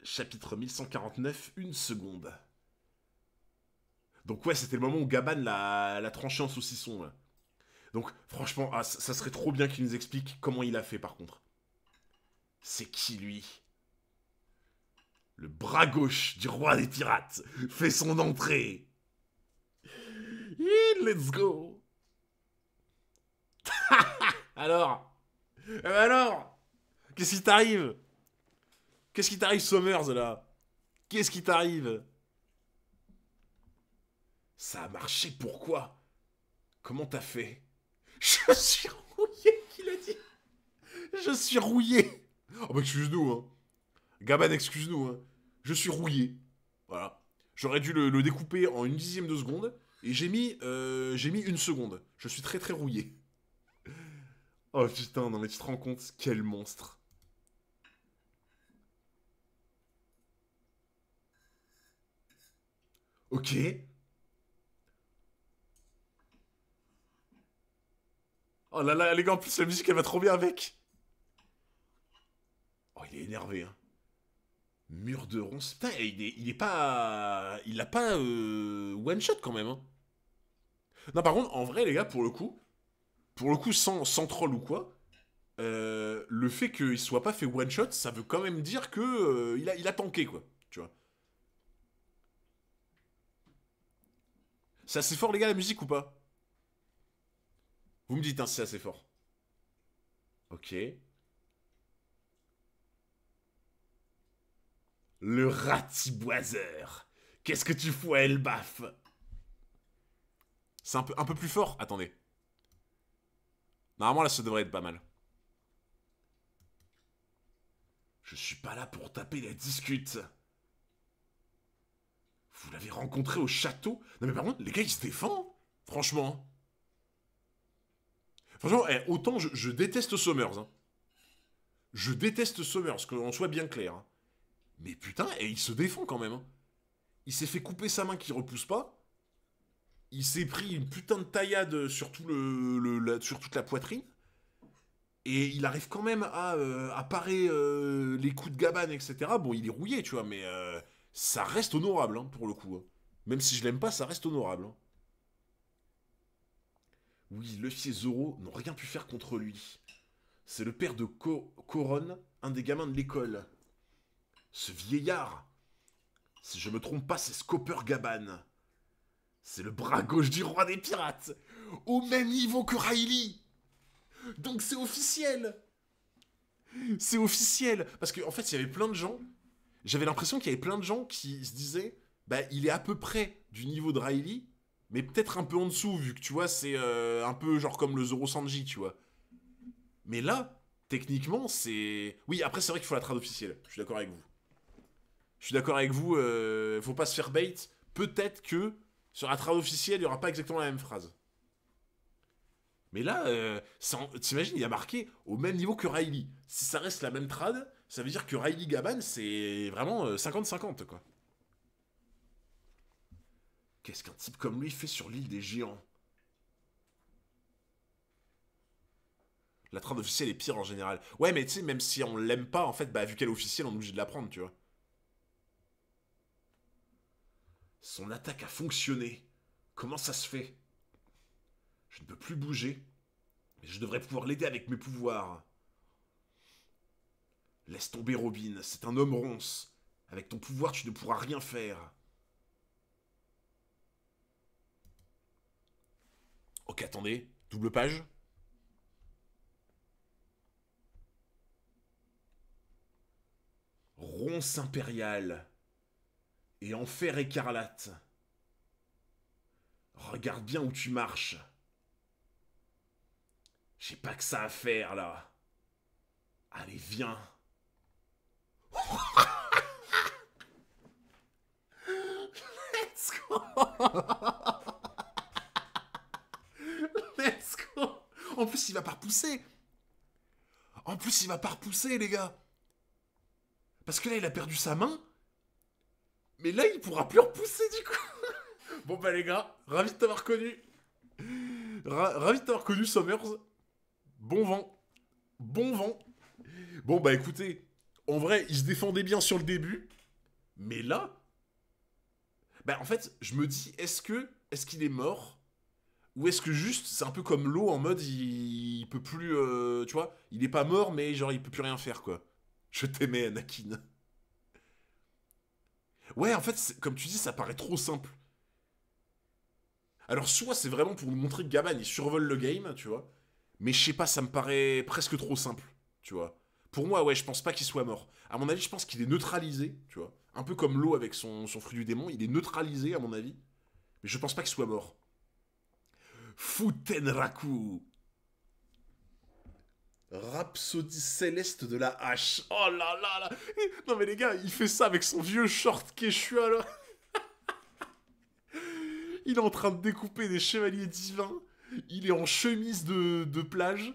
Chapitre 1149, une seconde. Donc ouais, c'était le moment où Gaban l'a tranché en saucisson. Là. Donc franchement, ça serait trop bien qu'il nous explique comment il a fait par contre. C'est qui lui? Le bras gauche du roi des pirates fait son entrée. Let's go. Alors? Alors? Qu'est-ce qui t'arrive? Qu'est-ce qui t'arrive, Sommers, là? Qu'est-ce qui t'arrive? Ça a marché, pourquoi? Comment t'as fait? Je suis rouillé, qu'il a dit. Je suis rouillé. Oh bah excuse-nous, hein. Gaban, excuse-nous, hein. Je suis rouillé. Voilà. J'aurais dû le découper en une dixième de seconde. Et j'ai mis une seconde. Je suis très très rouillé. Oh putain, non mais tu te rends compte, quel monstre. Ok. Oh là là, les gars, en plus la musique elle va trop bien avec. Oh, il est énervé, hein. Mur de ronce. Putain, il est pas. Il a pas one shot quand même, hein. Non, par contre, en vrai, les gars, pour le coup, sans troll ou quoi, le fait qu'il soit pas fait one shot, ça veut quand même dire que il a tanké, quoi. Tu vois. C'est assez fort, les gars, la musique ou pas? Vous me dites, hein, si c'est assez fort. Ok. Le ratiboiseur. Qu'est-ce que tu fous à Elbaf? C'est un peu plus fort. Attendez. Normalement, là, ça devrait être pas mal. Je suis pas là pour taper la discute. Vous l'avez rencontré au château? Non mais par contre, les gars, ils se défendent. Franchement. Franchement, autant je déteste Sommers. Hein. Je déteste Sommers, qu'on soit bien clair. Hein. Mais putain, il se défend quand même. Hein. Il s'est fait couper sa main qui repousse pas. Il s'est pris une putain de taillade sur, sur toute la poitrine. Et il arrive quand même à parer les coups de Gaban, etc. Bon, il est rouillé, tu vois, mais ça reste honorable, hein, pour le coup. Hein. Même si je l'aime pas, ça reste honorable. Hein. Oui, Luffy et Zoro n'ont rien pu faire contre lui. C'est le père de Coron, un des gamins de l'école. Ce vieillard, si je me trompe pas, c'est Scopper Gaban. C'est le bras gauche du roi des pirates, au même niveau que Riley. Donc c'est officiel. C'est officiel. Parce qu'en fait, il y avait plein de gens. J'avais l'impression qu'il y avait plein de gens qui se disaient, bah, il est à peu près du niveau de Riley, mais peut-être un peu en dessous, vu que tu vois, c'est un peu genre comme le Zoro Sanji, tu vois. Mais là, techniquement, c'est. Oui, après, c'est vrai qu'il faut la trad officielle. Je suis d'accord avec vous. Je suis d'accord avec vous, faut pas se faire bait. Peut-être que sur la trad officielle, il y aura pas exactement la même phrase. Mais là, t'imagines, il y a marqué au même niveau que Riley. Si ça reste la même trad, ça veut dire que Riley Gaban, c'est vraiment 50-50, quoi. Qu'est-ce qu'un type comme lui fait sur l'île des géants? La trad officielle est pire en général. Ouais, mais tu sais, même si on l'aime pas, en fait, bah, vu qu'elle est officielle, on est obligé de la prendre, tu vois. Son attaque a fonctionné. Comment ça se fait? Je ne peux plus bouger, mais je devrais pouvoir l'aider avec mes pouvoirs. Laisse tomber Robin, c'est un homme ronce. Avec ton pouvoir, tu ne pourras rien faire. Ok, attendez. Double page. Ronce impériale. Et enfer écarlate. Regarde bien où tu marches. J'ai pas que ça à faire, là. Allez, viens. Let's go. Let's go. En plus, il va pas repousser. En plus, il va pas repousser, les gars. Parce que là, il a perdu sa main. Mais là, il pourra plus repousser, du coup. Bon, bah, les gars, ravi de t'avoir connu. Ravi de t'avoir connu, Summers. Bon vent. Bon vent. Bon, bah, écoutez, En vrai, il se défendait bien sur le début. Mais là, bah en fait, je me dis, est-ce qu'il est mort? Ou est-ce que juste, c'est un peu comme l'eau en mode, il peut plus, tu vois, il est pas mort, mais genre, il peut plus rien faire, quoi. Je t'aimais, Anakin. Ouais, en fait, comme tu dis, ça paraît trop simple. Alors, soit c'est vraiment pour nous montrer que Gaban, il survole le game, tu vois. Mais je sais pas, ça me paraît presque trop simple, tu vois. Pour moi, ouais, je pense pas qu'il soit mort. À mon avis, je pense qu'il est neutralisé, tu vois. Un peu comme l'eau avec son fruit du démon, il est neutralisé, à mon avis. Mais je pense pas qu'il soit mort. Futenraku. Rhapsodie céleste de la hache. Oh là là là. Non mais les gars, il fait ça avec son vieux short Quechua là. Il est en train de découper des chevaliers divins. Il est en chemise de plage.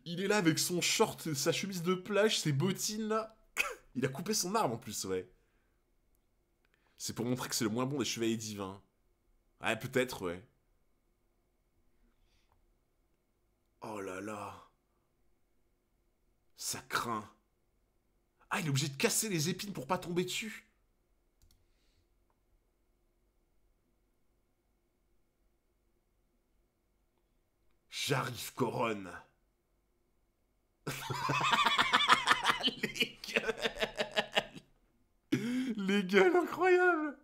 Il est là avec son short, sa chemise de plage, ses bottines là. Il a coupé son arme en plus, ouais. C'est pour montrer que c'est le moins bon des chevaliers divins. Ouais, peut-être, ouais. Oh là là. Ça craint. Ah, il est obligé de casser les épines pour pas tomber dessus. J'arrive, Coronne. Les gueules. Les gueules incroyables.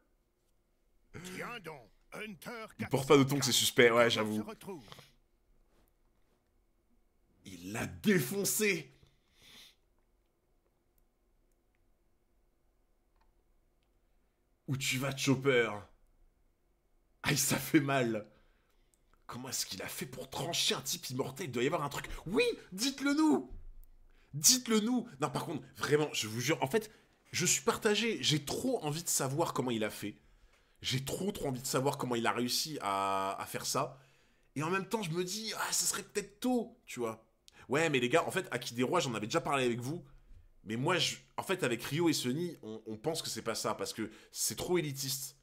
Tiens donc, Hunter Il porte pas de ton que c'est suspect, ouais, se j'avoue. retrouve. Il l'a défoncé. Où tu vas, Chopper? Aïe, ça fait mal. Comment est-ce qu'il a fait pour trancher un type immortel? Il doit y avoir un truc. Oui, dites-le nous. Dites-le nous. Non, par contre, vraiment, je vous jure, en fait, je suis partagé. J'ai trop envie de savoir comment il a fait. J'ai trop envie de savoir comment il a réussi à faire ça. Et en même temps, je me dis, ah, ça serait peut-être tôt, tu vois. Ouais, mais les gars, en fait, Aki des Rois, j'en avais déjà parlé avec vous. Mais moi, en fait, avec Ryo et Sunny, on pense que c'est pas ça, parce que c'est trop élitiste.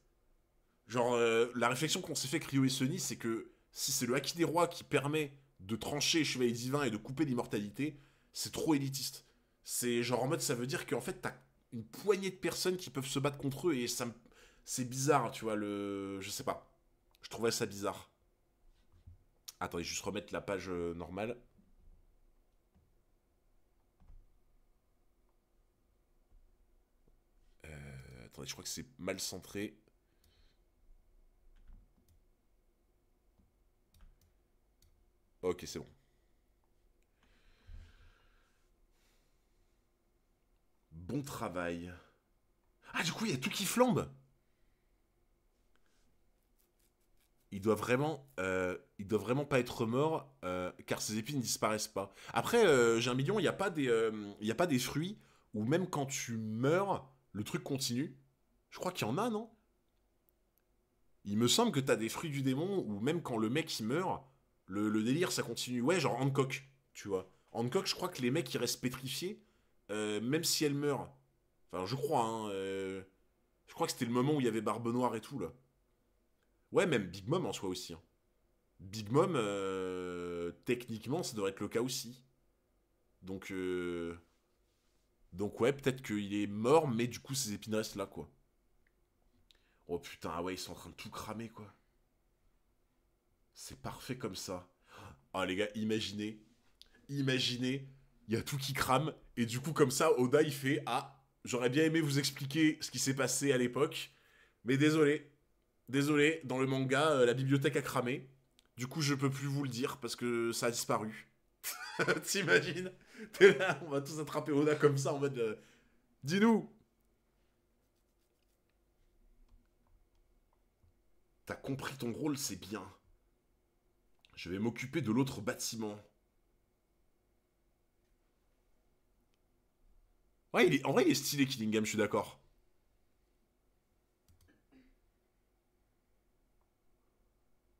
Genre, la réflexion qu'on s'est fait avec Ryo et Sunny, c'est que si c'est le Haki des Rois qui permet de trancher les chevaliers divins et de couper l'immortalité, c'est trop élitiste. C'est genre en mode, ça veut dire qu'en fait, t'as une poignée de personnes qui peuvent se battre contre eux, et c'est bizarre, tu vois, je sais pas. Je trouvais ça bizarre. Attendez, juste remettre la page normale. Attendez, je crois que c'est mal centré. Ok, c'est bon. Bon travail. Ah, du coup, il y a tout qui flambe. Il doit vraiment pas être mort, car ses épines ne disparaissent pas. Après, j'ai un million, il y a pas des fruits où même quand tu meurs, le truc continue. Je crois qu'il y en a, non? Il me semble que t'as des fruits du démon où même quand le mec il meurt, le délire ça continue. Ouais, genre Hancock, tu vois. Hancock, je crois que les mecs ils restent pétrifiés, même si elle meurt. Enfin, je crois, hein. Je crois que c'était le moment où il y avait Barbe Noire et tout, là. Ouais, même Big Mom en soi aussi, hein. Big Mom, techniquement, ça devrait être le cas aussi. Donc, donc ouais, peut-être qu'il est mort, mais du coup, ses épines restent là, quoi. Oh putain, ah ouais, ils sont en train de tout cramer, quoi. C'est parfait comme ça. Ah les gars, imaginez, il y a tout qui crame, et du coup, comme ça, Oda, il fait, ah, j'aurais bien aimé vous expliquer ce qui s'est passé à l'époque, mais désolé, dans le manga, la bibliothèque a cramé. Du coup, je peux plus vous le dire parce que ça a disparu. T'imagines? T'es là, on va tous attraper Oda comme ça en mode. Dis-nous! T'as compris ton rôle, c'est bien. Je vais m'occuper de l'autre bâtiment. Ouais, en vrai, il est stylé, Killingham, je suis d'accord.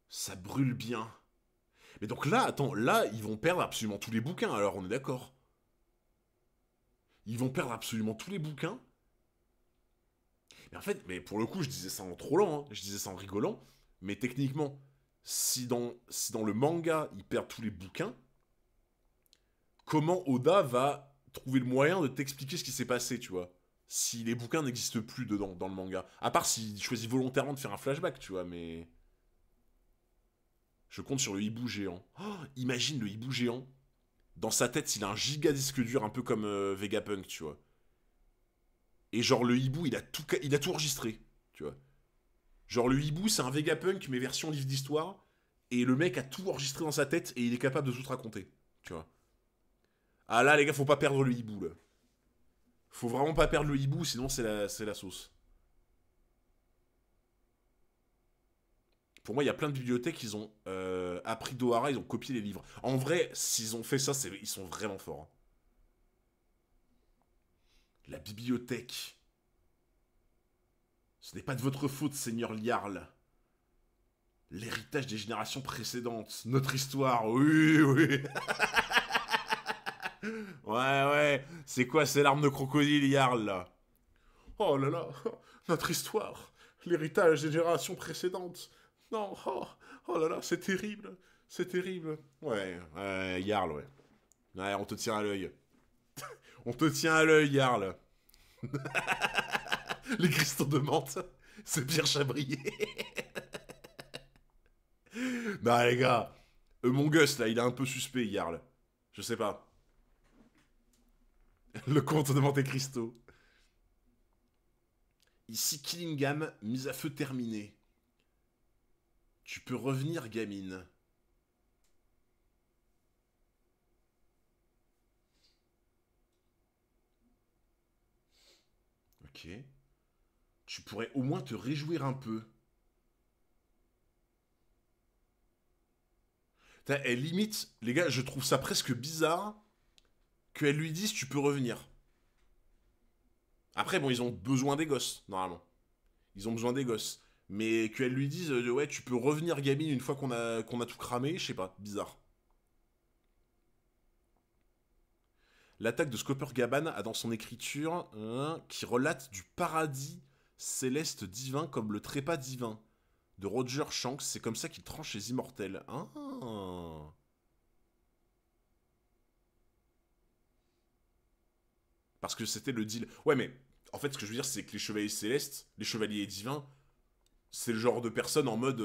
Ça brûle bien. Mais donc là, attends, là, ils vont perdre absolument tous les bouquins, alors on est d'accord. Ils vont perdre absolument tous les bouquins. Mais en fait, mais pour le coup, je disais ça en trollant, hein, je disais ça en rigolant. Mais techniquement, si dans le manga, ils perdent tous les bouquins, comment Oda va trouver le moyen de t'expliquer ce qui s'est passé, tu vois. Si les bouquins n'existent plus dedans, dans le manga. À part s'il choisit volontairement de faire un flashback, tu vois, mais... Je compte sur le hibou géant. Oh, imagine le hibou géant. Dans sa tête, il a un giga disque dur, un peu comme Vegapunk, tu vois. Et genre, le hibou, il a tout enregistré, tu vois. Genre, le hibou, c'est un Vegapunk, mais version livre d'histoire. Et le mec a tout enregistré dans sa tête et il est capable de tout te raconter, tu vois. Ah là, les gars, faut pas perdre le hibou, là. Faut vraiment pas perdre le hibou, sinon c'est la sauce. Pour moi, il y a plein de bibliothèques, ils ont appris d'Ohara, ils ont copié les livres. En vrai, s'ils ont fait ça, ils sont vraiment forts. Hein. La bibliothèque. Ce n'est pas de votre faute, Seigneur Liarl. L'héritage des générations précédentes. Notre histoire, oui, oui. Ouais, ouais. C'est quoi ces larmes de crocodile, Jarl, là? Oh là là, notre histoire. L'héritage des générations précédentes. Non, oh là là, c'est terrible. C'est terrible. Ouais, ouais, Jarl, ouais. Ouais, on te tient à l'œil. On te tient à l'œil, Jarl. Les cristaux de menthe. C'est Pierre Chabrier. Bah, les gars. Mon Gus, là, il est un peu suspect, Jarl. Je sais pas. Le comte de Monte Cristo. Ici Killingham, mise à feu terminée. Tu peux revenir, gamine. Ok. Tu pourrais au moins te réjouir un peu. Elle limite, les gars, je trouve ça presque bizarre qu'elle lui dise tu peux revenir. Après, bon, ils ont besoin des gosses, normalement. Ils ont besoin des gosses. Mais qu'elle lui dise ouais, tu peux revenir, gamine, une fois qu'on a tout cramé, je sais pas, bizarre. L'attaque de Scopper-Gaban a dans son écriture qui relate du paradis céleste divin comme le trépas divin de Roger Shanks. C'est comme ça qu'il tranche les immortels. Ah. Parce que c'était le deal. Ouais, mais en fait, ce que je veux dire, c'est que les chevaliers célestes, les chevaliers divins, c'est le genre de personnes en mode.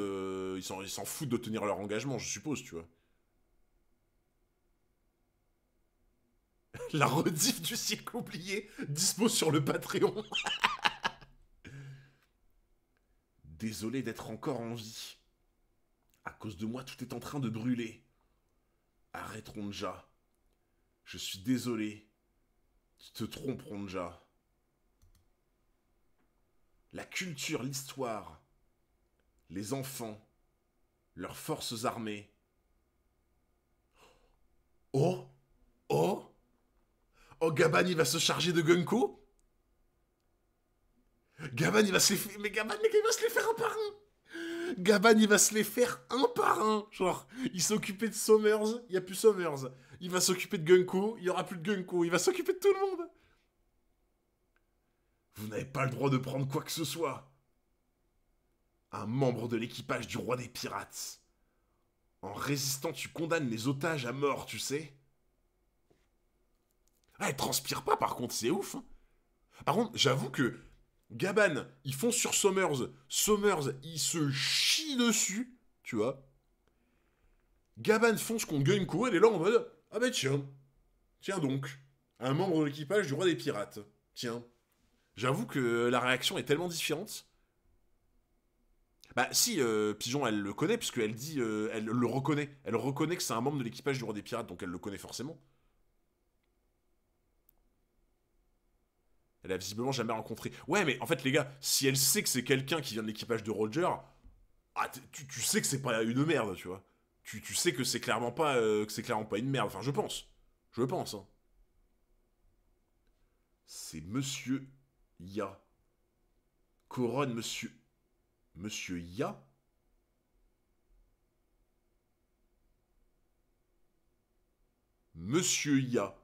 Ils s'en foutent de tenir leur engagement, je suppose, tu vois. La rediff du siècle oublié dispose sur le Patreon. Désolé d'être encore en vie. À cause de moi, tout est en train de brûler. Arrête, Ronja. Je suis désolé. Tu te trompes, Ronja. La culture, l'histoire, les enfants, leurs forces armées. Oh. Oh. Oh, Gaban, il va se charger de Gunko. Gaban, il va se les faire... Mais Gaban, il va se les faire un par un. Gaban, il va se les faire un par un. Genre, il s'est occupé de Sommers, il n'y a plus Sommers. Il va s'occuper de Gunko, il n'y aura plus de Gunko. Il va s'occuper de tout le monde. Vous n'avez pas le droit de prendre quoi que ce soit. Un membre de l'équipage du roi des pirates. En résistant, tu condamnes les otages à mort, tu sais. Ah, elle transpire pas, par contre, c'est ouf. Hein. Par contre, j'avoue que Gaban, ils font sur Sommers. Sommers, il se chie dessus, tu vois. Gaban fonce contre Gunko, elle est là en mode ah ben tiens, tiens donc, un membre de l'équipage du roi des pirates. Tiens. J'avoue que la réaction est tellement différente. Bah si, Pigeon, elle le connaît, puisqu'elle dit, elle le reconnaît. Elle reconnaît que c'est un membre de l'équipage du roi des pirates, donc elle le connaît forcément. Elle a visiblement jamais rencontré. Ouais, mais en fait, les gars, si elle sait que c'est quelqu'un qui vient de l'équipage de Roger, ah, tu sais que c'est pas une merde, tu vois. Tu sais que c'est clairement pas une merde. Enfin, je pense. Je pense. Hein. C'est Monsieur Ya. Couronne Monsieur. Monsieur Ya. Monsieur Ya.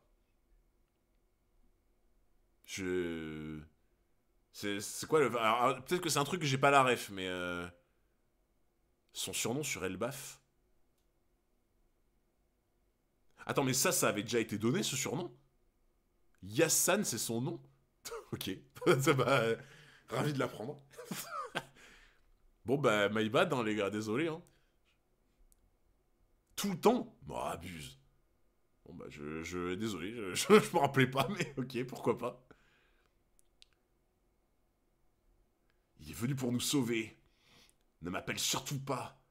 Je. C'est quoi le. Peut-être que c'est un truc que j'ai pas la ref, mais. Son surnom sur Elbaf. Attends, mais ça avait déjà été donné, ce surnom? Yassan, c'est son nom? Ok. Ça m'a... Ravi de l'apprendre. Bon, bah, my bad, hein, les gars, désolé, hein. Tout le temps? Bon, abuse. Bon, bah, désolé, je me rappelais pas, mais ok, pourquoi pas. Il est venu pour nous sauver. Ne m'appelle surtout pas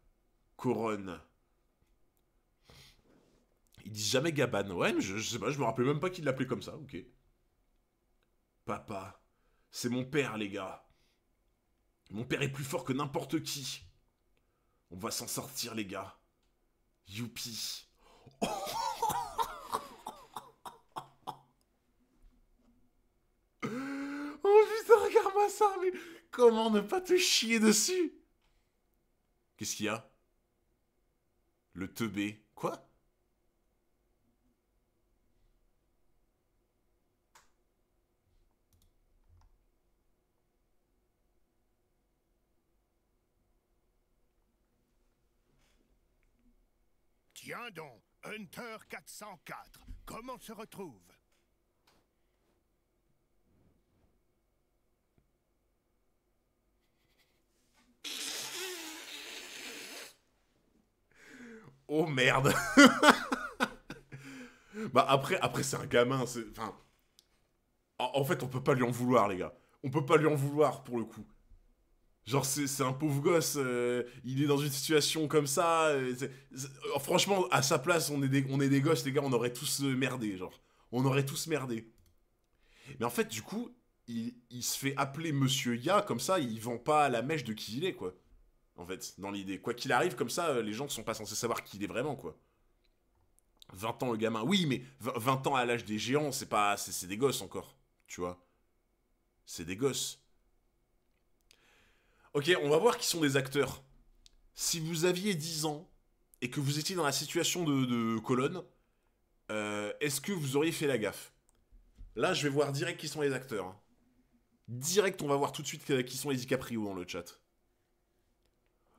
Coron. Il dit jamais Gaban. Ouais, mais je sais pas, je me rappelais même pas qu'il l'appelait comme ça, ok. Papa, c'est mon père, les gars. Mon père est plus fort que n'importe qui. On va s'en sortir, les gars. Youpi. Oh putain, regarde-moi ça, mais comment ne pas te chier dessus? Qu'est-ce qu'il y a? Le teubé. Quoi? Tiens donc, Hunter 404, comment se retrouve? Oh merde. Bah après c'est un gamin, c'est... Enfin... En fait, on peut pas lui en vouloir, les gars. On peut pas lui en vouloir, pour le coup. Genre, c'est un pauvre gosse, il est dans une situation comme ça. Franchement, à sa place, on est des gosses, les gars, on aurait tous merdé, genre. On aurait tous merdé. Mais en fait, du coup, il se fait appeler Monsieur Ya, comme ça, il vend pas la mèche de qui il est, quoi. En fait, dans l'idée. Quoi qu'il arrive, comme ça, les gens ne sont pas censés savoir qui il est vraiment, quoi. 20 ans, le gamin. Oui, mais 20 ans à l'âge des géants, c'est pas... C'est des gosses, encore. Tu vois. C'est des gosses. Ok, on va voir qui sont des acteurs. Si vous aviez 10 ans et que vous étiez dans la situation de colonne, est-ce que vous auriez fait la gaffe? Là, je vais voir direct qui sont les acteurs. Hein. Direct, on va voir tout de suite qui sont les DiCaprio dans le chat.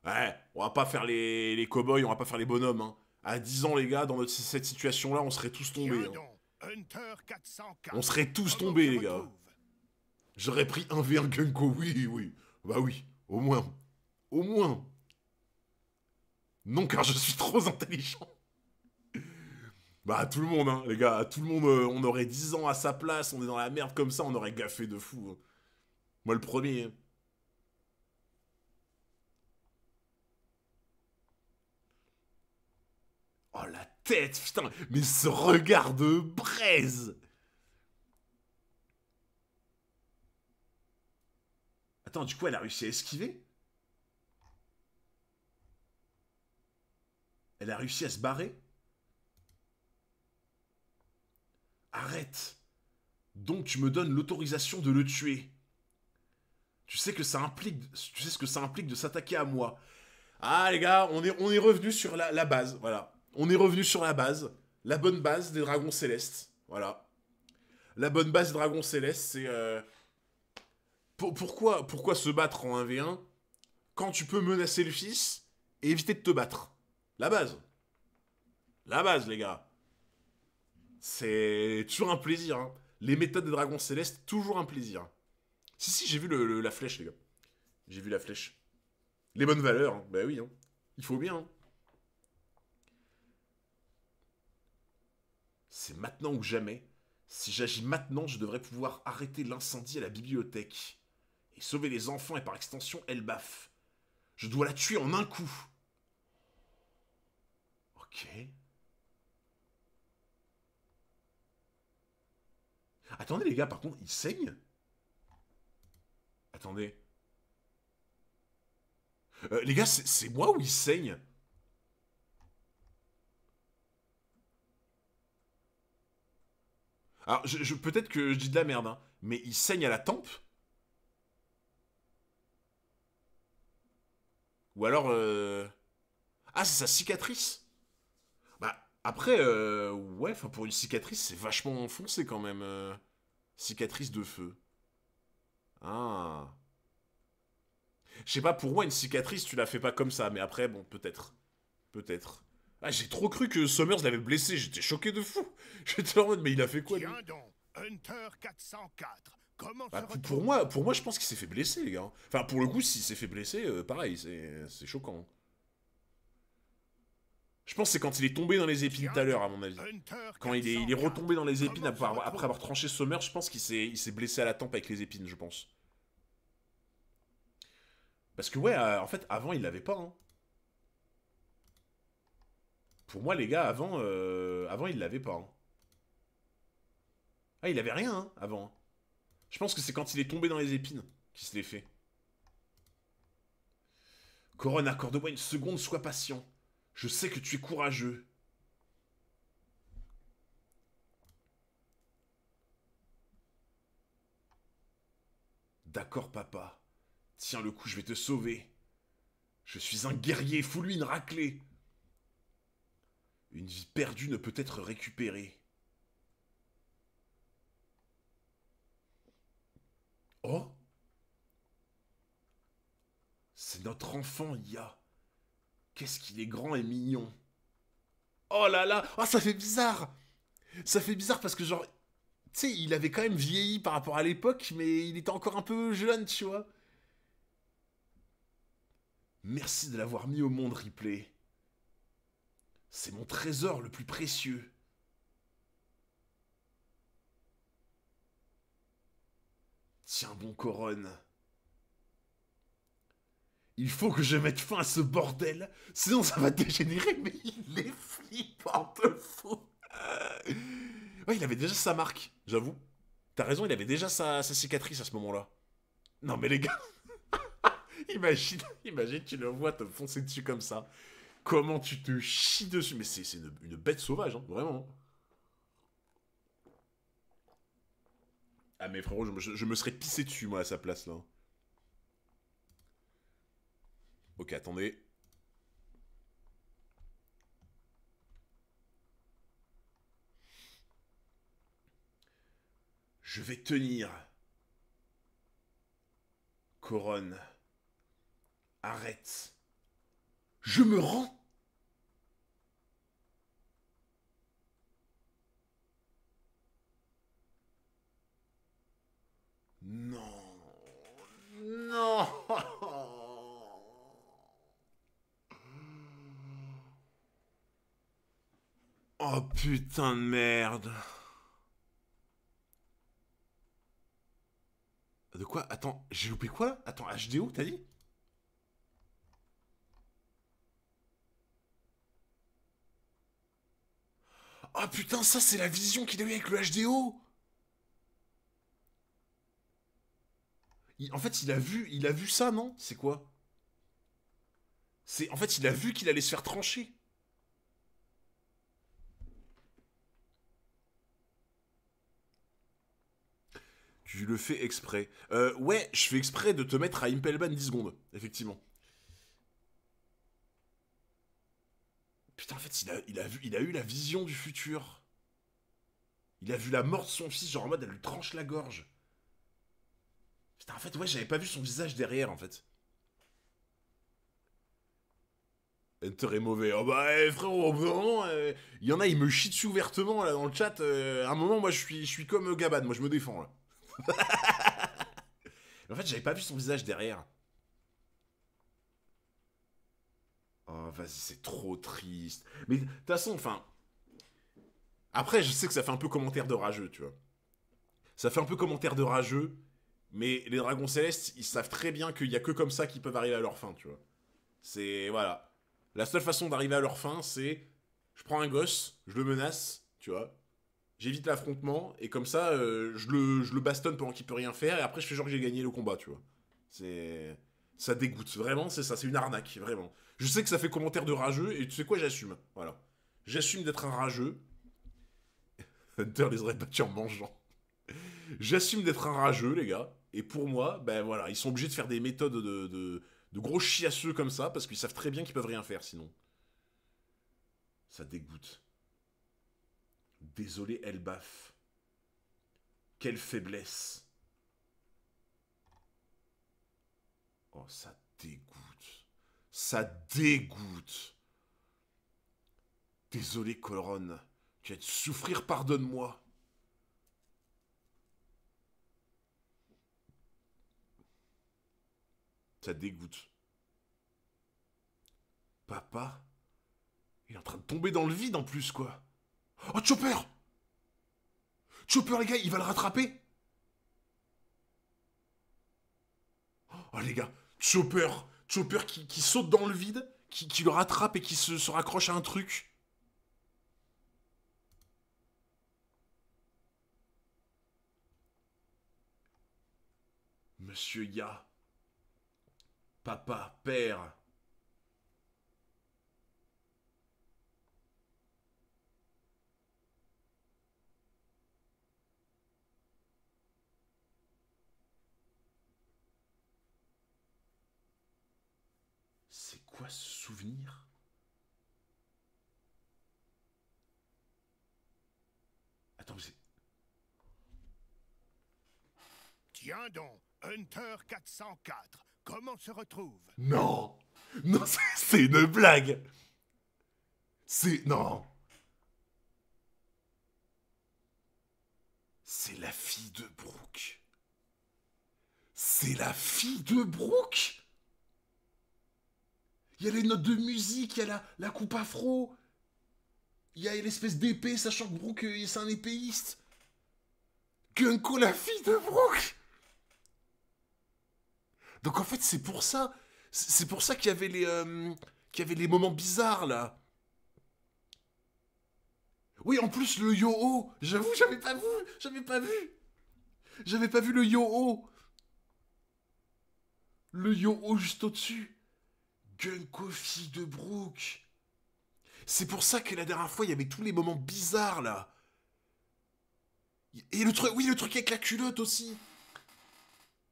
Ouais, on va pas faire les cow-boys, on va pas faire les bonhommes. Hein. À 10 ans, les gars, dans cette situation-là, on serait tous tombés. Hein. Hunter 404, on serait tous tombés, les gars. J'aurais pris un V1 Gunko, oui, oui. Bah oui, au moins. Au moins. Non, car je suis trop intelligent. Bah, à tout le monde, hein, les gars. À tout le monde, on aurait 10 ans à sa place, on est dans la merde comme ça, on aurait gaffé de fou. Hein. Moi, le premier. Hein. Oh, la tête, putain. Mais ce regard de braise. Attends, du coup, elle a réussi à esquiver? Elle a réussi à se barrer? Arrête. Donc tu me donnes l'autorisation de le tuer. Tu sais que ça implique... Tu sais ce que ça implique de s'attaquer à moi. Ah les gars, on est revenu sur la base, voilà. On est revenu sur la base. La bonne base des dragons célestes. Voilà. La bonne base des dragons célestes, c'est... Pourquoi se battre en 1v1 quand tu peux menacer le fils et éviter de te battre? La base. La base, les gars. C'est toujours un plaisir. Hein. Les méthodes des dragons célestes, toujours un plaisir. Si, j'ai vu la flèche, les gars. J'ai vu la flèche. Les bonnes valeurs, hein. Bah oui, hein. Il faut bien. Hein. C'est maintenant ou jamais. Si j'agis maintenant, je devrais pouvoir arrêter l'incendie à la bibliothèque. Et sauver les enfants et par extension Elbaf. Je dois la tuer en un coup. Ok. Attendez les gars, par contre, il saigne? Attendez. Les gars, c'est moi ou il saigne? Alors, peut-être que je dis de la merde, hein, mais il saigne à la tempe? Ou alors... Ah, c'est sa cicatrice? Bah, après, ouais, enfin, pour une cicatrice, c'est vachement foncé quand même. Cicatrice de feu. Ah. Je sais pas, pour moi, une cicatrice, tu la fais pas comme ça, mais après, bon, peut-être. Peut-être. Ah, j'ai trop cru que Summers l'avait blessé, j'étais choqué de fou. J'étais en mode, mais il a fait quoi, lui? Tiens donc, Hunter 404, comment Bah, se pour moi, je pense qu'il s'est fait blesser, les gars. Enfin, pour le coup, s'il s'est fait blesser, pareil, c'est choquant. Je pense que c'est quand il est tombé dans les épines tout à l'heure, à mon avis. Hunter Quand il est 404, retombé dans les épines comment se après avoir retrouve? tranché Sommer, je pense il s'est blessé à la tempe avec les épines, je pense. Parce que ouais, en fait, avant, il l'avait pas, hein. Pour moi, les gars, avant il l'avait pas, hein. Ah, il avait rien, hein, avant, hein. Je pense que c'est quand il est tombé dans les épines qu'il se l'est fait. Coron, accorde-moi une seconde, sois patient. Je sais que tu es courageux. D'accord, papa. Tiens le coup, je vais te sauver. Je suis un guerrier, fous-lui une raclée. Une vie perdue ne peut être récupérée. Oh, c'est notre enfant, Ya. Qu'est-ce qu'il est grand et mignon. Oh là là, oh ça fait bizarre. Ça fait bizarre parce que genre, tu sais, il avait quand même vieilli par rapport à l'époque, mais il était encore un peu jeune, tu vois. Merci de l'avoir mis au monde, Ripley. C'est mon trésor le plus précieux. Tiens bon, Coron. Il faut que je mette fin à ce bordel, sinon ça va dégénérer, mais il est flippant de fou. Ouais, il avait déjà sa marque, j'avoue. T'as raison, il avait déjà sa cicatrice à ce moment-là. Non mais les gars, imagine tu le vois te foncer dessus comme ça. Comment tu te chies dessus. Mais c'est une bête sauvage, hein, vraiment. Ah mais frérot, je me serais pissé dessus moi à sa place là. Ok, attendez. Je vais tenir. Coron. Arrête. Je me rends. Non. Non. Oh putain de merde. De quoi? Attends, j'ai loupé quoi là? Attends, HDO, t'as dit? Oh putain, ça c'est la vision qu'il a eu avec le HDO. En fait, il a vu ça, non? C'est quoi? En fait, il a vu qu'il allait se faire trancher. Tu le fais exprès. Ouais, je fais exprès de te mettre à Impelban 10 secondes, effectivement. Putain, en fait, il a eu la vision du futur. Il a vu la mort de son fils, genre en mode, elle lui tranche la gorge. Putain, en fait, ouais, j'avais pas vu son visage derrière, en fait. Hunter est mauvais. Oh bah, frérot, vraiment, il y en a, ils me chient dessus ouvertement, là, dans le chat. À un moment, moi, je suis comme Gaban, moi, je me défends, là. En fait, j'avais pas vu son visage derrière. Oh, vas-y, c'est trop triste. Mais de toute façon, enfin. Après, je sais que ça fait un peu commentaire de rageux, tu vois. Ça fait un peu commentaire de rageux, mais les dragons célestes, ils savent très bien qu'il y a que comme ça qu'ils peuvent arriver à leur fin, tu vois. C'est. Voilà. La seule façon d'arriver à leur fin, c'est. Je prends un gosse, je le menace, tu vois. J'évite l'affrontement, et comme ça, je le bastonne pendant qu'il peut rien faire, et après, je fais genre que j'ai gagné le combat, tu vois. C'est. Ça dégoûte, vraiment, c'est ça, c'est une arnaque, vraiment. Je sais que ça fait commentaire de rageux, et tu sais quoi, j'assume. Voilà. J'assume d'être un rageux. Hunter les aurait battus en mangeant. J'assume d'être un rageux, les gars. Et pour moi, ben voilà, ils sont obligés de faire des méthodes de gros chiasseux comme ça, parce qu'ils savent très bien qu'ils peuvent rien faire sinon. Ça dégoûte. Désolé, Elbaf. Quelle faiblesse. Oh, ça dégoûte. Ça dégoûte. Désolé, Coron. Tu vas te souffrir, pardonne-moi. Ça dégoûte. Papa? Il est en train de tomber dans le vide en plus, quoi. Oh, Chopper! Chopper, les gars, il va le rattraper? Oh, les gars, Chopper! Chopper qui saute dans le vide, qui le rattrape et qui se raccroche à un truc. Monsieur Ya. Papa, père. C'est quoi ce souvenir? Attends, c'est... Tiens donc, Hunter 404, comment se retrouve? Non! Non, c'est une blague! C'est... Non! C'est la fille de Brooke. C'est la fille de Brooke! Il y a les notes de musique, il y a la coupe afro. Il y a l'espèce d'épée, sachant que Brooke, c'est un épéiste. Gunko, la fille de Brooke! Donc en fait, c'est pour ça. C'est pour ça qu'il y avait qu'il y avait les moments bizarres, là. Oui, en plus, le yo-ho. J'avoue, j'avais pas vu. J'avais pas vu. J'avais pas vu le yo-ho. Le yo-ho juste au-dessus. Gunko, fille de Brooke. C'est pour ça que la dernière fois, il y avait tous les moments bizarres, là. Et le truc, oui, le truc avec la culotte aussi.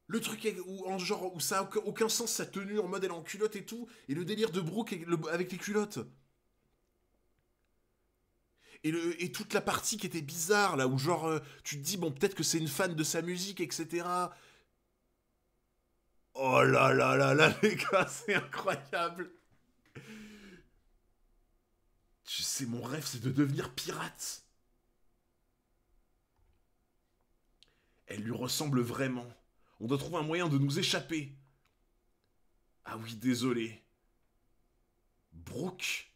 Le truc où, en genre, où ça a aucun sens, sa tenue en mode elle est en culotte et tout. Et le délire de Brooke avec les culottes. Et toute la partie qui était bizarre, là, où genre, tu te dis, bon, peut-être que c'est une fan de sa musique, etc. Oh là là là là, les gars, c'est incroyable. Tu sais, mon rêve, c'est de devenir pirate. Elle lui ressemble vraiment. On doit trouver un moyen de nous échapper. Ah oui, désolé. Brooke?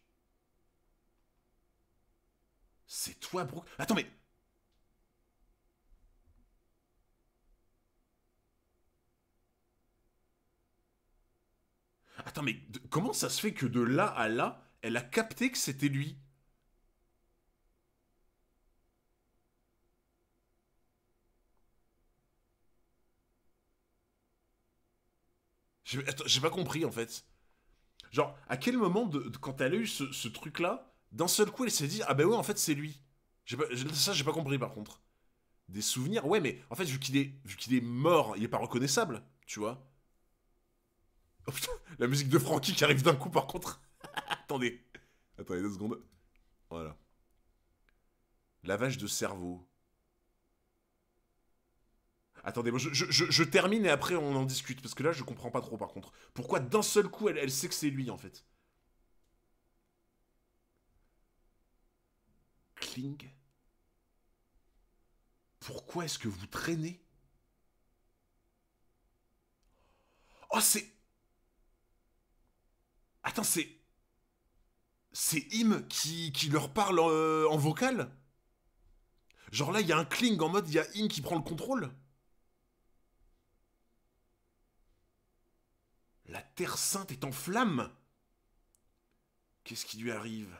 C'est toi, Brooke? Attends, mais... Attends, mais comment ça se fait que de là à là, elle a capté que c'était lui? Attends, j'ai pas compris, en fait. Genre, à quel moment, quand elle a eu ce truc-là, d'un seul coup, elle s'est dit, ah ben ouais, en fait, c'est lui. Ça, j'ai pas compris, par contre. Des souvenirs, ouais, mais en fait, vu qu'il est mort, il est pas reconnaissable, tu vois. Oh putain, la musique de Frankie qui arrive d'un coup, par contre. Attendez. Attendez 2 secondes. Voilà. Lavage de cerveau. Attendez, moi, je termine et après on en discute, parce que là, je comprends pas trop, par contre. Pourquoi d'un seul coup, elle sait que c'est lui, en fait? Kling? Pourquoi est-ce que vous traînez? Oh, c'est... Attends, c'est... C'est Im qui leur parle en vocal? Genre là, il y a un Kling en mode, il y a Im qui prend le contrôle? La Terre Sainte est en flammes? Qu'est-ce qui lui arrive?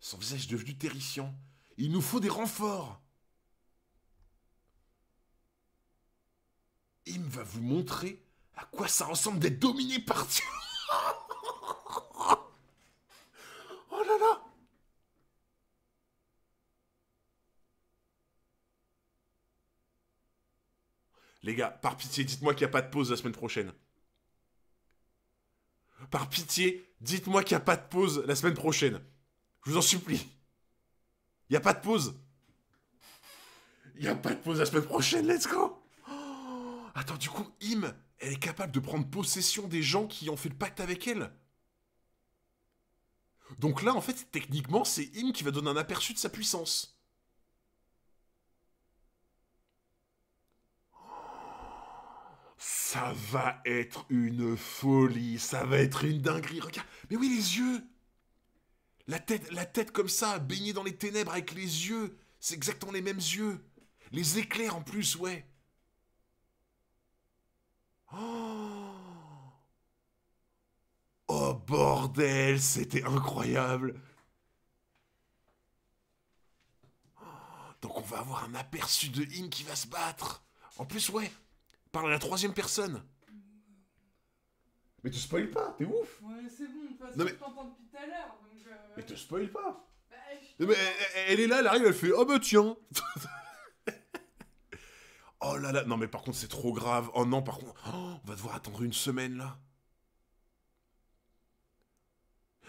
Son visage est devenu terrifiant. Il nous faut des renforts. Im va vous montrer à quoi ça ressemble d'être dominé par Dieu. Oh là là. Les gars, par pitié, dites-moi qu'il n'y a pas de pause la semaine prochaine. Par pitié, dites-moi qu'il n'y a pas de pause la semaine prochaine. Je vous en supplie. Il n'y a pas de pause. Il n'y a pas de pause la semaine prochaine, let's go. Oh, attends, du coup, Im, elle est capable de prendre possession des gens qui ont fait le pacte avec elle. Donc là, en fait, techniquement, c'est Im qui va donner un aperçu de sa puissance. Ça va être une folie, ça va être une dinguerie. Regarde, mais oui, les yeux. La tête comme ça, baignée dans les ténèbres avec les yeux. C'est exactement les mêmes yeux. Les éclairs en plus, ouais. Oh, oh bordel, c'était incroyable. Donc on va avoir un aperçu de Im qui va se battre. En plus, ouais, par la troisième personne. Mais te spoil pas, t'es ouf. Ouais, c'est bon, de toute façon, Non, mais- je t'entends depuis tout à l'heure, donc... Mais te spoil pas. Bah, Non, mais elle est là, elle arrive, elle fait oh bah tiens. Oh là là, non mais par contre c'est trop grave. Oh non, par contre, oh, on va devoir attendre une semaine là.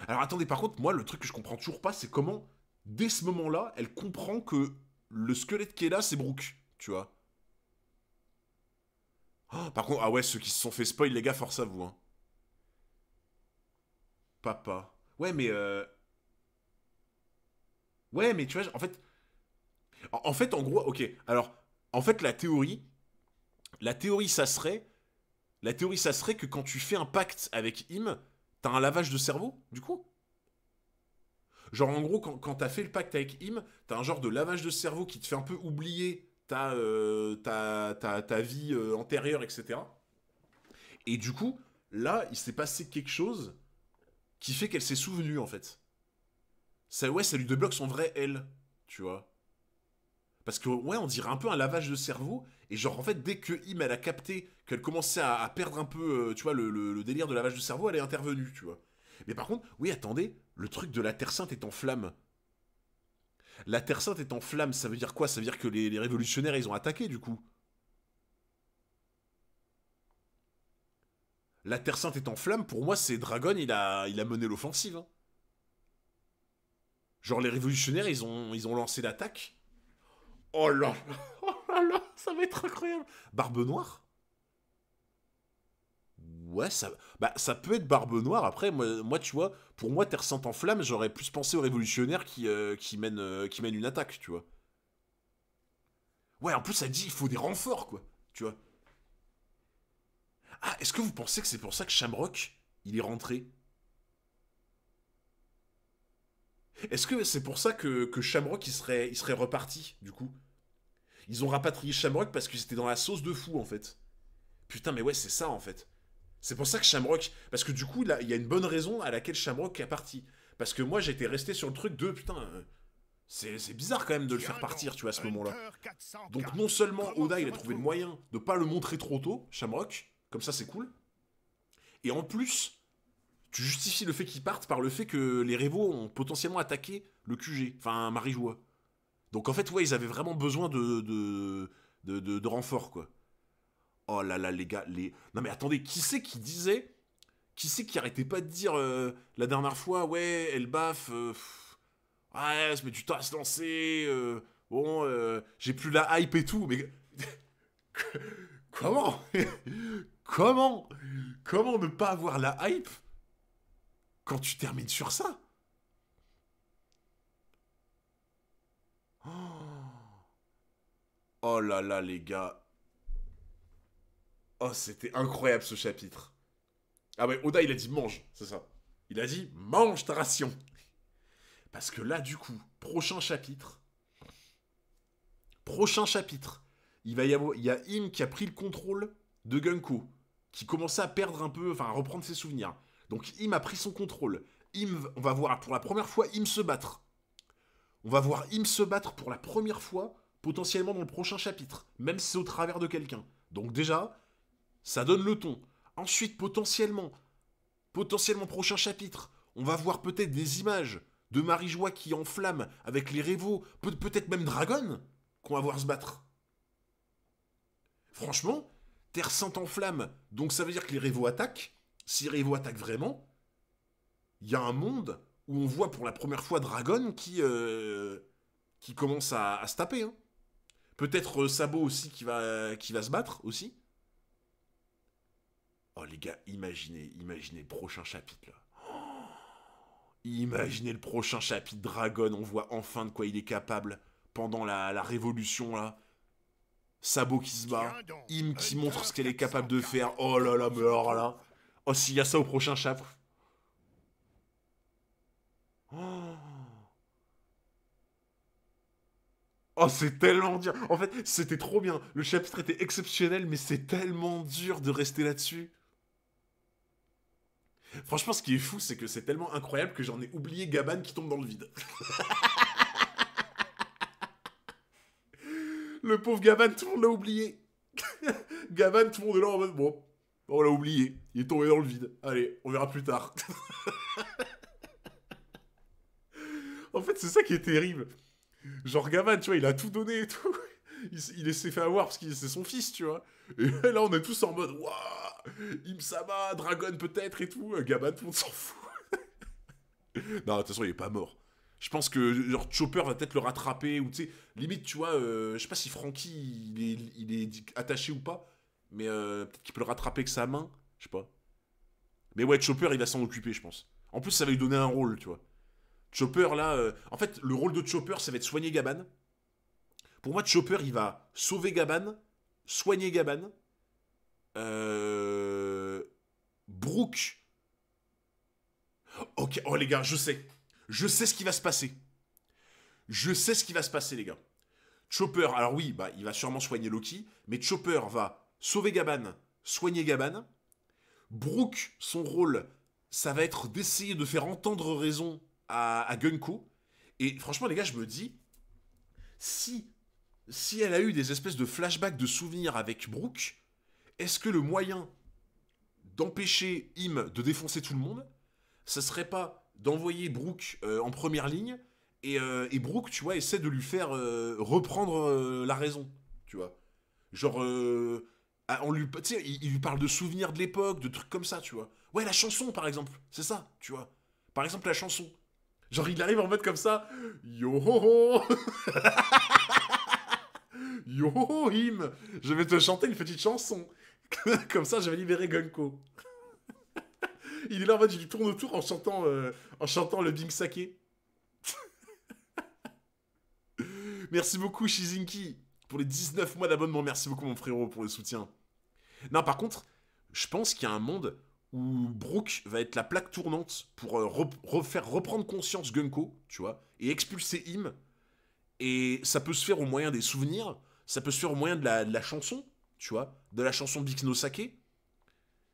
Alors attendez, par contre, moi le truc que je comprends toujours pas, c'est comment, dès ce moment-là, elle comprend que le squelette qui est là, c'est Brooke, tu vois. Oh, par contre, ah ouais, ceux qui se sont fait spoil, les gars, force à vous, hein. Papa. Ouais, mais ouais, mais tu vois, en fait, en fait, en gros, ok. Alors, en fait, la théorie, ça serait, la théorie, ça serait que quand tu fais un pacte avec Im, t'as un lavage de cerveau, du coup. Genre, en gros, quand t'as fait le pacte avec Im, t'as un genre de lavage de cerveau qui te fait un peu oublier ta vie antérieure, etc. Et du coup, là, il s'est passé quelque chose qui fait qu'elle s'est souvenue, en fait. Ça, ouais, ça lui débloque son vrai elle, tu vois. Parce que, ouais, on dirait un peu un lavage de cerveau. Et genre, en fait, dès que Im, elle a capté qu'elle commençait à perdre un peu, tu vois, le délire de lavage de cerveau, elle est intervenue, tu vois. Mais par contre, oui, attendez, le truc de la Terre Sainte est en flamme. La Terre Sainte est en flamme, ça veut dire quoi? Ça veut dire que les révolutionnaires, ils ont attaqué, du coup. La Terre Sainte est en flamme, pour moi, c'est Dragon, il a mené l'offensive, hein. Genre, les révolutionnaires, ils ont lancé l'attaque. Oh là là, oh là là, ça va être incroyable. Barbe Noire? Ouais, bah, ça peut être Barbe Noire. Après, moi, tu vois, pour moi, Terre Sainte en flamme, j'aurais plus pensé aux révolutionnaires qui mènent une attaque, tu vois. Ouais, en plus, elle dit il faut des renforts, quoi. Tu vois. Ah, est-ce que vous pensez que c'est pour ça que Shamrock, il est rentré? Est-ce que c'est pour ça que Shamrock, il serait reparti, du coup? Ils ont rapatrié Shamrock parce que c'était dans la sauce de fou, en fait. Putain, mais ouais, c'est ça, en fait. C'est pour ça que Shamrock. Parce que du coup, là, il y a une bonne raison à laquelle Shamrock est parti. Parce que moi, j'étais resté sur le truc de putain. C'est bizarre quand même de le faire partir, tu vois, à ce moment-là. Hunter Donc, 404. non seulement Comment Oda, se il a trouvé le retrouve moyen de pas le montrer trop tôt, Shamrock. Comme ça, c'est cool. Et en plus, tu justifies le fait qu'il parte par le fait que les Révos ont potentiellement attaqué le QG. Enfin, Marijois. Donc, en fait, ouais, ils avaient vraiment besoin de renforts, quoi. Oh là là, les gars, les. Non mais attendez, qui c'est qui disait. Qui c'est qui arrêtait pas de dire la dernière fois, ouais, elle baffe. Ouais, mais tu t'as se lancé. Bon, j'ai plus la hype et tout, mais. Comment Comment Comment ne pas avoir la hype quand tu termines sur ça? Oh là là, les gars. Oh, c'était incroyable ce chapitre. Ah ouais, Oda, il a dit mange, c'est ça. Il a dit mange ta ration. Parce que là, du coup, prochain chapitre, il y a Im qui a pris le contrôle de Gunko, qui commençait à perdre un peu, enfin à reprendre ses souvenirs. Donc Im a pris son contrôle. On va voir pour la première fois Im se battre. On va voir Im se battre pour la première fois, potentiellement dans le prochain chapitre, même si c'est au travers de quelqu'un. Donc déjà, ça donne le ton. Ensuite, potentiellement prochain chapitre, on va voir peut-être des images de Marie-Joie qui enflamme avec les Révos, peut-être même Dragon, qu'on va voir se battre. Franchement, Terre Sainte en flamme, donc ça veut dire que les Révos attaquent. Si les Révos attaquent vraiment, il y a un monde où on voit pour la première fois Dragon qui commence à se taper, hein. Peut-être Sabo aussi qui va se battre aussi. Oh les gars, imaginez le prochain chapitre là. Imaginez le prochain chapitre Dragon, on voit enfin de quoi il est capable pendant la révolution là. Sabot qui se bat. Tiens donc, Im qui Hunter montre ce qu'elle est capable de 404. faire. Oh là là, mais alors là. Oh, s'il y a ça au prochain chapitre. Oh, oh, c'est tellement dur. En fait, c'était trop bien. Le chapitre était exceptionnel, mais c'est tellement dur de rester là-dessus. Franchement, ce qui est fou, c'est que c'est tellement incroyable que j'en ai oublié Gaban qui tombe dans le vide. Le pauvre Gaban, tout le monde l'a oublié. Gaban, tout le monde est là en mode bon, on l'a oublié. Il est tombé dans le vide. Allez, on verra plus tard. En fait, c'est ça qui est terrible. Genre, Gavan, tu vois, il a tout donné et tout. Il s'est fait avoir parce que c'est son fils, tu vois. Et là, on est tous en mode, waouh, Im-sama, Dragon peut-être et tout. Gavan, tout le monde s'en fout. Non, de toute façon, il est pas mort. Je pense que genre, Chopper va peut-être le rattraper, ou tu sais, limite, tu vois, je sais pas si Franky il est attaché ou pas, mais peut-être qu'il peut le rattraper avec sa main, je sais pas. Mais ouais, Chopper, il va s'en occuper, je pense. En plus, ça va lui donner un rôle, tu vois. Chopper, là, en fait, le rôle de Chopper, ça va être soigner Gaban. Pour moi, Chopper, il va sauver Gaban, soigner Gaban. Brooke. Ok, oh les gars, je sais. Je sais ce qui va se passer. Je sais ce qui va se passer, les gars. Chopper, alors oui, bah, il va sûrement soigner Loki, mais Chopper va sauver Gaban, soigner Gaban. Brooke, son rôle, ça va être d'essayer de faire entendre raison à Gunko. Et franchement, les gars, je me dis, si elle a eu des espèces de flashbacks de souvenirs avec Brooke, est-ce que le moyen d'empêcher Im de défoncer tout le monde, ça serait pas d'envoyer Brooke en première ligne et Brooke, tu vois, essaie de lui faire reprendre la raison, tu vois. Genre, on lui, tu sais, il lui parle de souvenirs de l'époque, de trucs comme ça, tu vois. Ouais, la chanson, par exemple, c'est ça, tu vois. Par exemple, la chanson. Genre, il arrive en mode comme ça, yo ho ho, yo ho ho, Im, je vais te chanter une petite chanson. Comme ça, je vais libérer Gunko. Il est là en mode, il tourne autour en chantant le Bing Sake. Merci beaucoup, Shizinki, pour les 19 mois d'abonnement. Merci beaucoup, mon frérot, pour le soutien. Non, par contre, je pense qu'il y a un monde où Brooke va être la plaque tournante pour faire reprendre conscience Gunko, tu vois, et expulser Im. Et ça peut se faire au moyen des souvenirs, ça peut se faire au moyen de la chanson, tu vois, de la chanson Big no Sake.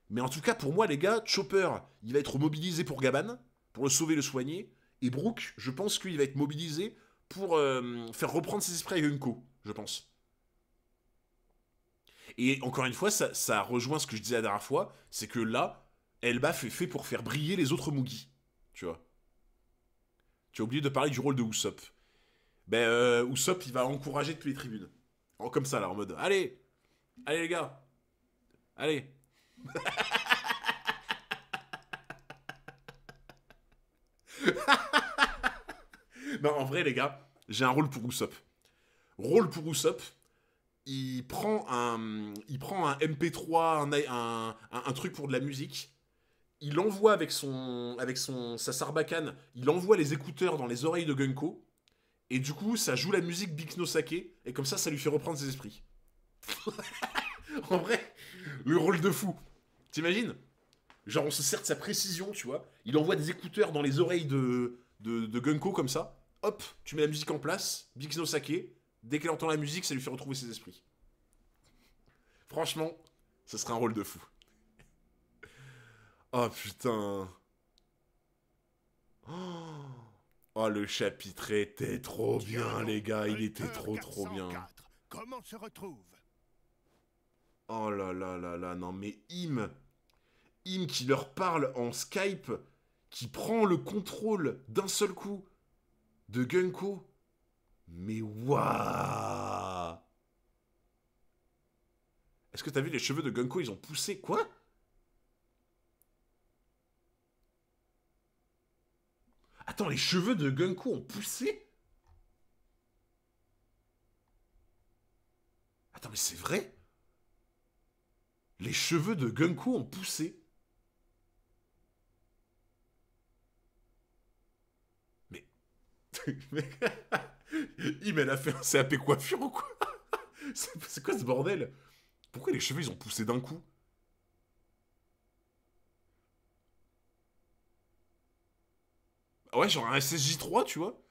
Mais en tout cas, pour moi, les gars, Chopper, il va être mobilisé pour Gaban, pour le sauver, le soigner. Et Brooke, je pense qu'il va être mobilisé pour faire reprendre ses esprits à Gunko, je pense. Et encore une fois, ça rejoint ce que je disais la dernière fois, c'est que là, Elba fait pour faire briller les autres Mugi, tu vois. Tu as oublié de parler du rôle de Usopp. Ben, Usopp, il va encourager toutes les tribunes. Comme ça, là, en mode, allez, allez les gars, allez. Non, en vrai, les gars, j'ai un rôle pour Usopp. Rôle pour Usopp, il prend un MP3, un truc pour de la musique, il l'envoie sa sarbacane, il envoie les écouteurs dans les oreilles de Gunko, et du coup, ça joue la musique Big no Sake, et comme ça lui fait reprendre ses esprits. En vrai, le rôle de fou. T'imagines? Genre, on se sert de sa précision, tu vois. Il envoie des écouteurs dans les oreilles de Gunko, comme ça. Hop, tu mets la musique en place, Big no Sake. Dès qu'elle entend la musique, ça lui fait retrouver ses esprits. Franchement, ce serait un rôle de fou. Oh putain. Oh, le chapitre était trop bien, les gars. Il était trop bien. Comment se retrouve? Oh là là là là, non mais Im qui leur parle en Skype, qui prend le contrôle d'un seul coup de Gunko. Mais waouh! Est-ce que t'as vu les cheveux de Gunko, ils ont poussé? Quoi? Attends, les cheveux de Gunko ont poussé? Attends, mais c'est vrai? Les cheveux de Gunko ont poussé? Mais... Im, elle a fait un CAP coiffure ou quoi? C'est quoi ce bordel? Pourquoi les cheveux, ils ont poussé d'un coup? Ouais, genre un SSJ3, tu vois?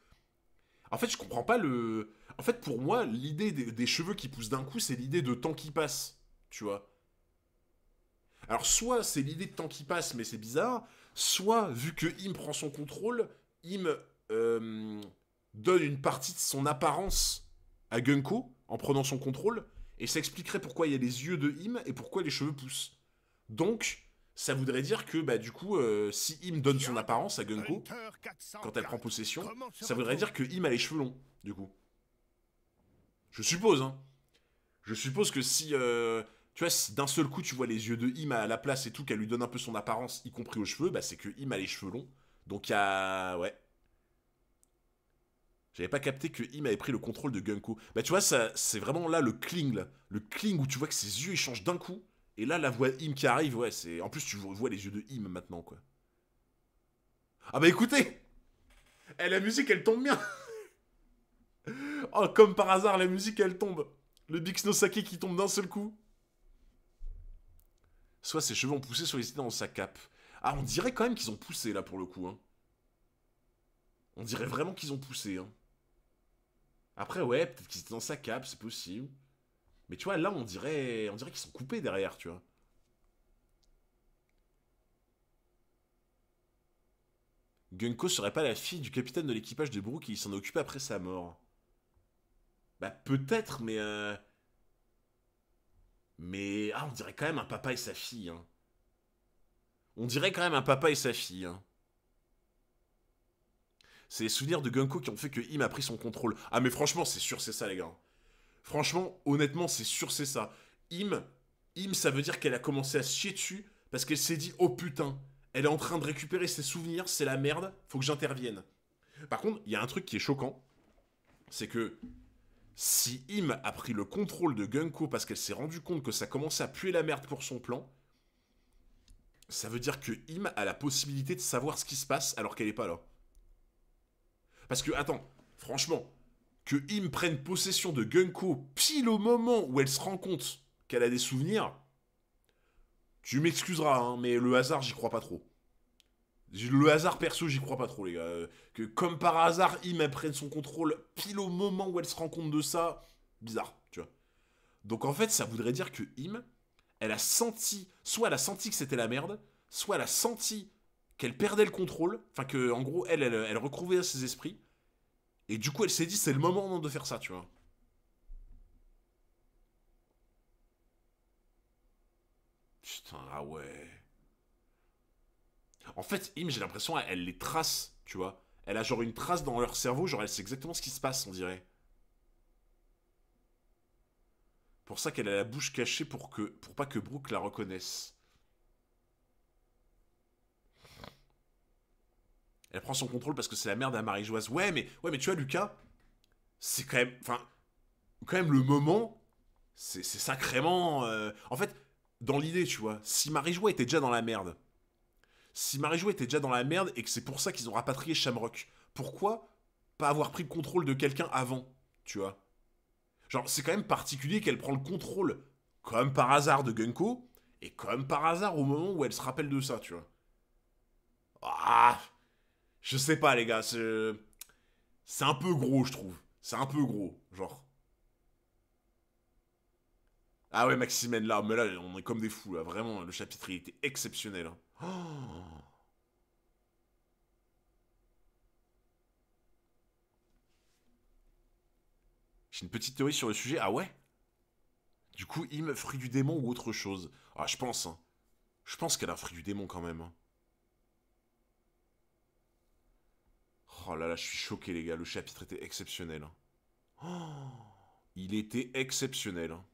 En fait, je comprends pas le... En fait, pour moi, l'idée des cheveux qui poussent d'un coup, c'est l'idée de temps qui passe, tu vois? Alors, soit c'est l'idée de temps qui passe, mais c'est bizarre, soit, vu que Im prend son contrôle, Im euh, donne une partie de son apparence à Gunko en prenant son contrôle, et ça expliquerait pourquoi il y a les yeux de Im et pourquoi les cheveux poussent. Donc, ça voudrait dire que, bah, du coup, si Im donne son Bien. apparence à Gunko, Hunter quand elle prend 404. possession, Comment se ça voudrait retrouve? dire que Im a les cheveux longs, du coup. Je suppose, hein. Je suppose que si, tu vois, si d'un seul coup tu vois les yeux de Im à la place et tout, qu'elle lui donne un peu son apparence, y compris aux cheveux, bah c'est que Im a les cheveux longs. Donc il y a... Ouais. J'avais pas capté que Im avait pris le contrôle de Gunko. Bah tu vois, ça, c'est vraiment là le cling, là. Le cling où tu vois que ses yeux ils changent d'un coup. Et là, la voix Im qui arrive, ouais, c'est... En plus, tu vois les yeux de Im maintenant, quoi. Ah bah écoutez, la musique, elle tombe bien. Oh, comme par hasard, la musique, elle tombe. Le Big Snow Sake qui tombe d'un seul coup. Soit ses cheveux ont poussé, soit ils étaient dans sa cape. Ah, on dirait quand même qu'ils ont poussé, là, pour le coup. Hein. On dirait vraiment qu'ils ont poussé. Hein. Après, ouais, peut-être qu'ils étaient dans sa cape, c'est possible. Mais tu vois, là, on dirait qu'ils sont coupés derrière, tu vois. Gunko serait pas la fille du capitaine de l'équipage de Brooke et il s'en est occupé après sa mort. Bah, peut-être, mais... Mais... Ah, on dirait quand même un papa et sa fille, hein. On dirait quand même un papa et sa fille, hein. C'est les souvenirs de Gunko qui ont fait que Im a pris son contrôle. Ah, mais franchement, c'est sûr, c'est ça, les gars. Franchement, honnêtement, c'est sûr, c'est ça. Im, Im, ça veut dire qu'elle a commencé à se chier dessus parce qu'elle s'est dit, oh putain, elle est en train de récupérer ses souvenirs, c'est la merde, faut que j'intervienne. Par contre, il y a un truc qui est choquant, c'est que si Im a pris le contrôle de Gunko parce qu'elle s'est rendue compte que ça commençait à puer la merde pour son plan, ça veut dire que Im a la possibilité de savoir ce qui se passe alors qu'elle est pas là. Parce que, attends, franchement, que Im prenne possession de Gunko pile au moment où elle se rend compte qu'elle a des souvenirs, tu m'excuseras, hein, mais le hasard, j'y crois pas trop. Le hasard perso, j'y crois pas trop, les gars. Que comme par hasard, Im prenne son contrôle pile au moment où elle se rend compte de ça, bizarre, tu vois. Donc en fait, ça voudrait dire que Im, elle a senti, soit elle a senti que c'était la merde, soit elle a senti qu'elle perdait le contrôle, enfin que en gros, elle retrouvait ses esprits, et du coup, elle s'est dit, c'est le moment de faire ça, tu vois. Putain, ah ouais. En fait, Im, j'ai l'impression, elle les trace, tu vois. Elle a genre une trace dans leur cerveau, genre elle sait exactement ce qui se passe, on dirait. Pour ça qu'elle a la bouche cachée pour pas que Brooke la reconnaisse. Elle prend son contrôle parce que c'est la mère de la Marie-Joise. Ouais, mais tu vois, Lucas, c'est quand même, enfin, quand même le moment, c'est sacrément. En fait, dans l'idée, tu vois, si Marie-Joie était déjà dans la merde, si Marie-Jo était déjà dans la merde et que c'est pour ça qu'ils ont rapatrié Shamrock, pourquoi pas avoir pris le contrôle de quelqu'un avant, tu vois? Genre, c'est quand même particulier qu'elle prend le contrôle, comme par hasard, de Gunko, et comme par hasard au moment où elle se rappelle de ça, tu vois. Ah, je sais pas, les gars, c'est un peu gros, je trouve. C'est un peu gros, genre. Ah ouais, Maximène, là, mais là, on est comme des fous, là, vraiment, le chapitre, il était exceptionnel. Hein. Oh. J'ai une petite théorie sur le sujet. Ah ouais? Du coup, Im, fruit du démon ou autre chose? Ah, je pense, hein. Je pense qu'elle a un fruit du démon quand même. Hein. Oh là là, je suis choqué, les gars. Le chapitre était exceptionnel. Hein. Oh, il était exceptionnel. Hein.